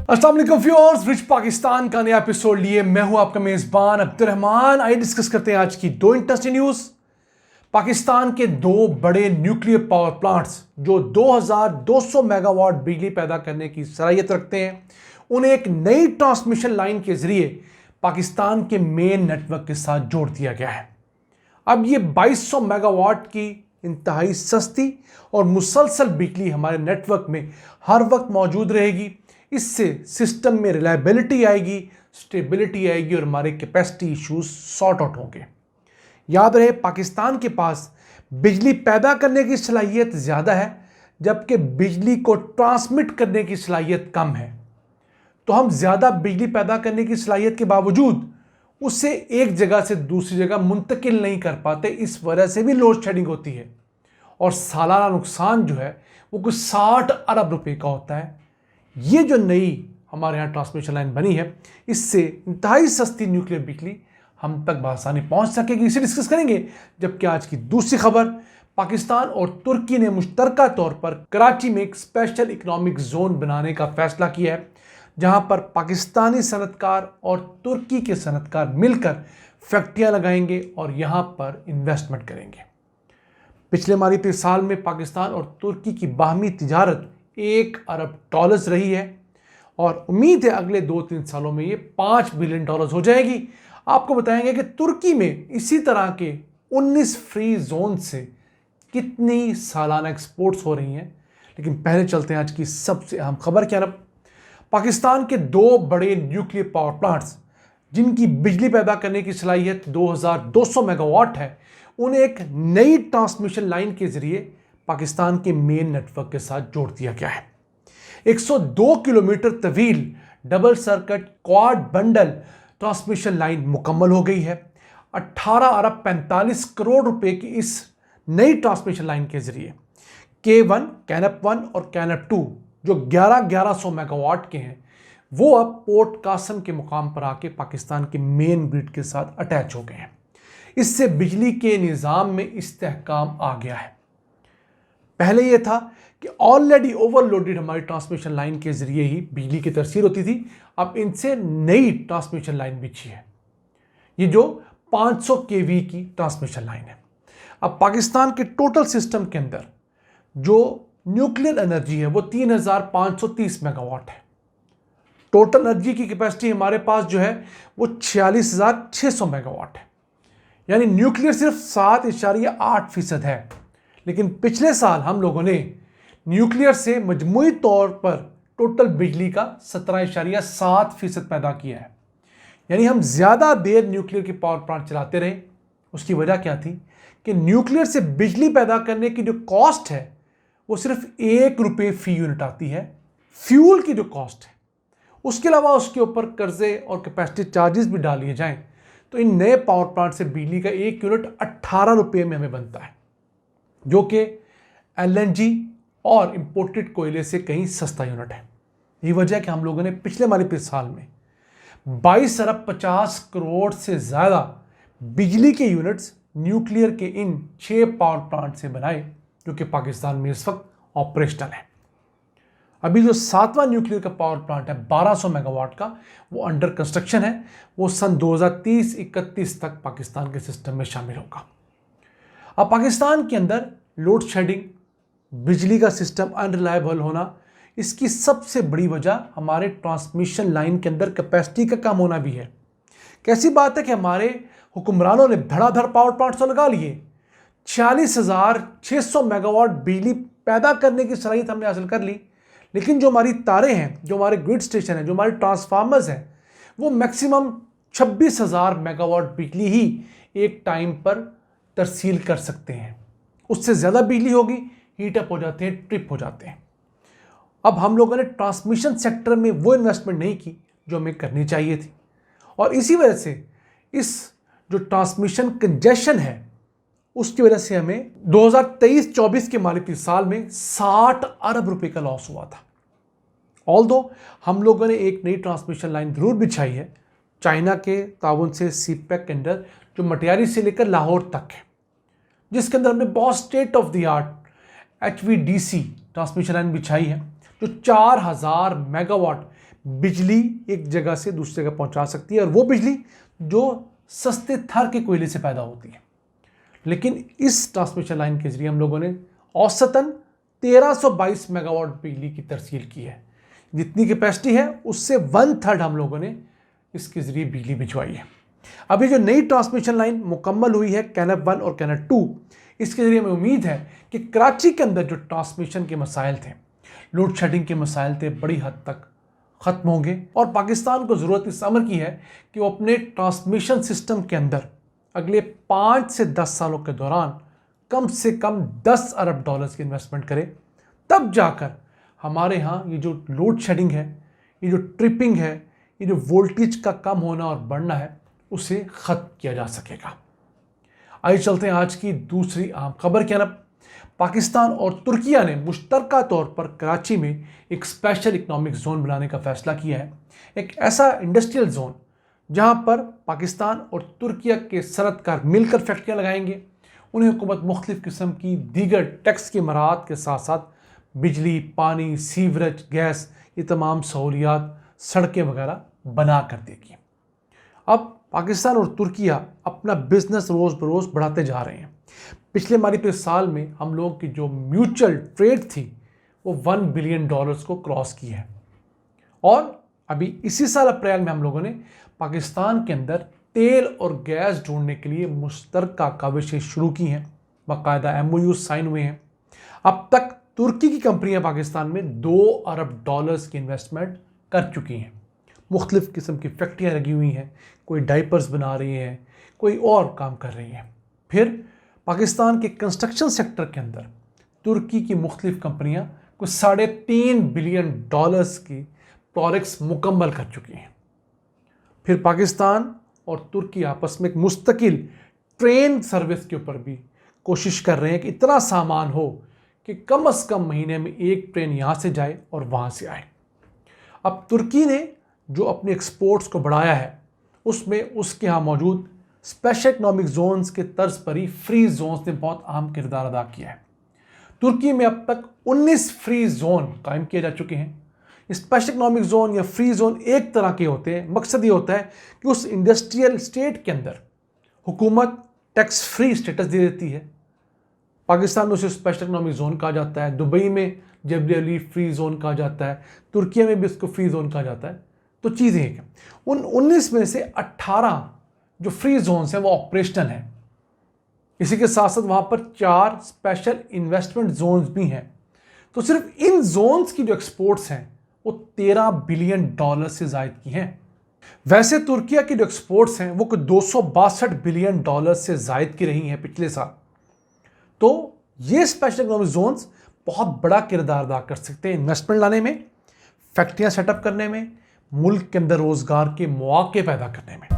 अस्सलाम वालेकुम viewers, rich Pakistan का नया एपिसोड लिए मैं हूं आपका मेजबान अब्दुर्रहमान। आइए डिस्कस करते हैं आज की दो इंटरेस्टिंग न्यूज। पाकिस्तान के दो बड़े न्यूक्लियर पावर प्लांट्स जो 2200 मेगावाट बिजली पैदा करने की सलाहियत रखते हैं, उन्हें एक नई ट्रांसमिशन लाइन के जरिए पाकिस्तान के मेन नेटवर्क के साथ जोड़ दिया गया है। अब ये 2200 मेगावाट की इंतहाई सस्ती और मुसलसल बिजली हमारे नेटवर्क में हर वक्त मौजूद रहेगी। इससे सिस्टम में रिलायबिलिटी आएगी, स्टेबिलिटी आएगी और हमारे कैपेसिटी इश्यूज सॉर्ट आउट होंगे। याद रहे, पाकिस्तान के पास बिजली पैदा करने की सलाहियत ज़्यादा है, जबकि बिजली को ट्रांसमिट करने की सलाहियत कम है। तो हम ज़्यादा बिजली पैदा करने की सलाहियत के बावजूद उसे एक जगह से दूसरी जगह मुंतकिल नहीं कर पाते। इस वजह से भी लोड शेडिंग होती है और सालाना नुकसान जो है वो कुछ 60 अरब रुपए का होता है। ये जो नई हमारे यहाँ ट्रांसमिशन लाइन बनी है, इससे इंतहाई सस्ती न्यूक्लियर बिजली हम तक बआसानी पहुँच सकेगी। इसे डिस्कस करेंगे। जबकि आज की दूसरी खबर, पाकिस्तान और तुर्की ने मुश्तरका तौर पर कराची में एक स्पेशल इकोनॉमिक जोन बनाने का फैसला किया है, जहां पर पाकिस्तानी सनतकार और तुर्की के सनतकार मिलकर फैक्ट्रियां लगाएंगे और यहां पर इन्वेस्टमेंट करेंगे। पिछले माली साल में पाकिस्तान और तुर्की की बाहमी तिजारत 1 अरब डॉलर्स रही है और उम्मीद है अगले 2-3 सालों में ये 5 बिलियन डॉलर्स हो जाएगी। आपको बताएंगे कि तुर्की में इसी तरह के 19 फ्री जोन से कितनी सालाना एक्सपोर्ट्स हो रही हैं। लेकिन पहले चलते हैं आज की सबसे अहम खबर की तरफ। पाकिस्तान के दो बड़े न्यूक्लियर पावर प्लांट्स जिनकी बिजली पैदा करने की सलाहियत 2200 मेगावाट है, उन्हें एक नई ट्रांसमिशन लाइन के जरिए पाकिस्तान के मेन नेटवर्क के साथ जोड़ दिया गया है। 102 किलोमीटर तवील double circuit quad bundle transmission line मुकम्मल हो गई है। 18 अरब 45 करोड़ रुपए की इस नई ट्रांसमिशन लाइन के जरिए K1, कैनप 1 और कैनप 2 जो 1100 मेगावाट के हैं, वो अब पोर्ट कासम के मुकाम पर आके पाकिस्तान के मेन ग्रिड के साथ अटैच हो गए हैं। इससे बिजली के निज़ाम में इस्तेहकाम आ गया है। पहले यह था कि ऑलरेडी ओवरलोडेड हमारी ट्रांसमिशन लाइन के जरिए ही बिजली की तरसील होती थी। अब इनसे नई ट्रांसमिशन लाइन बिछी है, ये जो 500 केवी की ट्रांसमिशन लाइन है। अब पाकिस्तान के टोटल सिस्टम के अंदर जो न्यूक्लियर एनर्जी है वो 3530 मेगावाट है। टोटल एनर्जी की कैपेसिटी हमारे पास जो है वो 46,600 मेगावाट है। यानी न्यूक्लियर सिर्फ 7.8% है। लेकिन पिछले साल हम लोगों ने न्यूक्लियर से मजमूई तौर पर टोटल बिजली का 17.7% पैदा किया है। यानी हम ज़्यादा देर न्यूक्लियर के पावर प्लांट चलाते रहे। उसकी वजह क्या थी कि न्यूक्लियर से बिजली पैदा करने की जो कॉस्ट है वो सिर्फ 1 रुपये फी यूनिट आती है। फ्यूल की जो कॉस्ट है, उसके अलावा उसके ऊपर कर्जे और कैपेसिटी चार्जेस भी डाल लिए जाएं तो इन नए पावर प्लांट से बिजली का 1 यूनिट 18 रुपये में हमें बनता है, जो कि LNG और इंपोर्टेड कोयले से कहीं सस्ता यूनिट है। यही वजह है कि हम लोगों ने पिछले माली साल में 22 अरब 50 करोड़ से ज़्यादा बिजली के यूनिट्स न्यूक्लियर के इन 6 पावर प्लांट से बनाए, जो कि पाकिस्तान में इस वक्त ऑपरेशनल है। अभी जो 7वां न्यूक्लियर का पावर प्लांट है 1200 मेगावाट का, वो अंडर कंस्ट्रक्शन है। वो सन 2030-31 तक पाकिस्तान के सिस्टम में शामिल होगा। अब पाकिस्तान के अंदर लोड शेडिंग, बिजली का सिस्टम अनरिलायबल होना, इसकी सबसे बड़ी वजह हमारे ट्रांसमिशन लाइन के अंदर कैपेसिटी का कम होना भी है। कैसी बात है कि हमारे हुक्मरानों ने धड़ाधड़ पावर प्लांट्स तो लगा लिए, 46,600 मेगावाट बिजली पैदा करने की सलाहियत हमने हासिल कर ली। लेकिन जो हमारी तारें हैं, जो हमारे ग्रिड स्टेशन हैं, जो हमारे ट्रांसफार्मर्स हैं, वो मैक्सिमम 26,000 मेगावाट बिजली ही एक टाइम पर तरसील कर सकते हैं। उससे ज़्यादा बिजली होगी, हीट अप हो जाते हैं, ट्रिप हो जाते हैं। अब हम लोगों ने ट्रांसमिशन सेक्टर में वो इन्वेस्टमेंट नहीं की जो हमें करनी चाहिए थी, और इसी वजह से इस जो ट्रांसमिशन कंजेशन है उसकी वजह से हमें 2023-24 के माली साल में 60 अरब रुपए का लॉस हुआ था। ऑल्दो हम लोगों ने एक नई ट्रांसमिशन लाइन जरूर बिछाई है चाइना के ताउन से सीपैक के अंदर, जो मटियारी से लेकर लाहौर तक है, जिसके अंदर हमने बहुत state of the art HVDC transmission line बिछाई है, जो 4000 मेगावाट बिजली एक जगह से दूसरी जगह पहुंचा सकती है, और वो बिजली जो सस्ते थर के कोयले से पैदा होती है। लेकिन इस ट्रांसमिशन लाइन के जरिए हम लोगों ने औसतन 1322 मेगावाट बिजली की तरसील की है। जितनी कैपेसिटी है उससे 1/3 हम लोगों ने इसके जरिए बिजली भिजवाई है। अभी जो नई ट्रांसमिशन लाइन मुकम्मल हुई है कैनप 1 और कैनप 2, इसके जरिए हमें उम्मीद है कि कराची के अंदर जो ट्रांसमिशन के मसाइल थे, लोड शेडिंग के मसाइल थे, बड़ी हद तक ख़त्म होंगे। और पाकिस्तान को ज़रूरत इस अमर की है कि वो अपने ट्रांसमिशन सिस्टम के अंदर अगले 5 से 10 सालों के दौरान कम से कम 10 अरब डॉलर्स की इन्वेस्टमेंट करे। तब जाकर हमारे यहाँ ये जो लोड शेडिंग है, ये जो ट्रिपिंग है, ये जो वोल्टेज का कम होना और बढ़ना है, उसे ख़त्म किया जा सकेगा। आइए चलते हैं आज की दूसरी अहम खबर की तरफ। पाकिस्तान और तुर्किया ने मुश्तरका तौर पर कराची में एक स्पेशल इकनॉमिक जोन बनाने का फैसला किया है। एक ऐसा इंडस्ट्रियल जोन जहां पर पाकिस्तान और तुर्किया के सनअतकार मिलकर फैक्ट्रियां लगाएंगे। उन्हें हुकूमत मुख्तलिफ़ किस्म की दीगर टैक्स की मराहत के साथ साथ बिजली, पानी, सीवरेज, गैस, ये तमाम सहूलियात, सड़कें वगैरह बना कर देगी। अब पाकिस्तान और तुर्किया अपना बिजनेस रोज़ बरोज़ बढ़ाते जा रहे हैं। पिछले माली साल में हम लोगों की जो म्यूचुअल ट्रेड थी वो $1 बिलियन को क्रॉस की है। और अभी इसी साल अप्रैल में हम लोगों ने पाकिस्तान के अंदर तेल और गैस ढूंढने के लिए मुश्तरका काविशें शुरू की हैं, बाकायदा MOU साइन हुए हैं। अब तक तुर्की की कंपनियां पाकिस्तान में $2 अरब की इन्वेस्टमेंट कर चुकी हैं। मुख्तलिफ़ किस्म की फैक्ट्रियाँ लगी हुई हैं, कोई डाइपर्स बना रही हैं, कोई और काम कर रही हैं। फिर पाकिस्तान के कंस्ट्रक्शन सेक्टर के अंदर तुर्की की मुख्तलिफ़ कंपनियाँ कुछ $3.5 बिलियन की प्रोजेक्ट्स मुकम्मल कर चुकी हैं। फिर पाकिस्तान और तुर्की आपस में एक मुस्तकिल ट्रेन सर्विस के ऊपर भी कोशिश कर रहे हैं कि इतना सामान हो कि कम से कम महीने में एक ट्रेन यहाँ से जाए और वहाँ से आए। अब तुर्की ने जो अपने एक्सपोर्ट्स को बढ़ाया है उसमें उसके यहाँ मौजूद स्पेशल इकनॉमिक जोन्स के तर्ज पर ही फ्री जोन्स ने बहुत अहम किरदार अदा किया है। तुर्की में अब तक 19 फ्री जोन कायम किए जा चुके हैं। स्पेशल इकनॉमिक जोन या फ्री जोन एक तरह के होते हैं। मकसद ये होता है कि उस इंडस्ट्रियल स्टेट के अंदर हुकूमत टैक्स फ्री स्टेटस दे देती है। पाकिस्तान में उसे स्पेशल इकनॉमिक जोन कहा जाता है, दुबई में जबली फ्री जोन कहा जाता है, तुर्की में भी इसको फ्री जोन कहा जाता है। तो चीज़ें हैं, उन 19 में से 18 जो फ्री जोन्स हैं वो ऑपरेशनल हैं। इसी के साथ साथ वहाँ पर 4 स्पेशल इन्वेस्टमेंट जोन्स भी हैं। तो सिर्फ इन जोन्स की जो एक्सपोर्ट्स हैं वो $13 बिलियन से ज़ायद की हैं। वैसे तुर्किया की जो एक्सपोर्ट्स हैं वो कुछ $262 बिलियन से ज़ायद की रही हैं पिछले साल। तो ये स्पेशल इकोनॉमिक जोन्स बहुत बड़ा किरदार अदा कर सकते हैं इन्वेस्टमेंट लाने में, फैक्ट्रियाँ सेटअप करने में, मुल्क के अंदर रोज़गार के मौके पैदा करने में।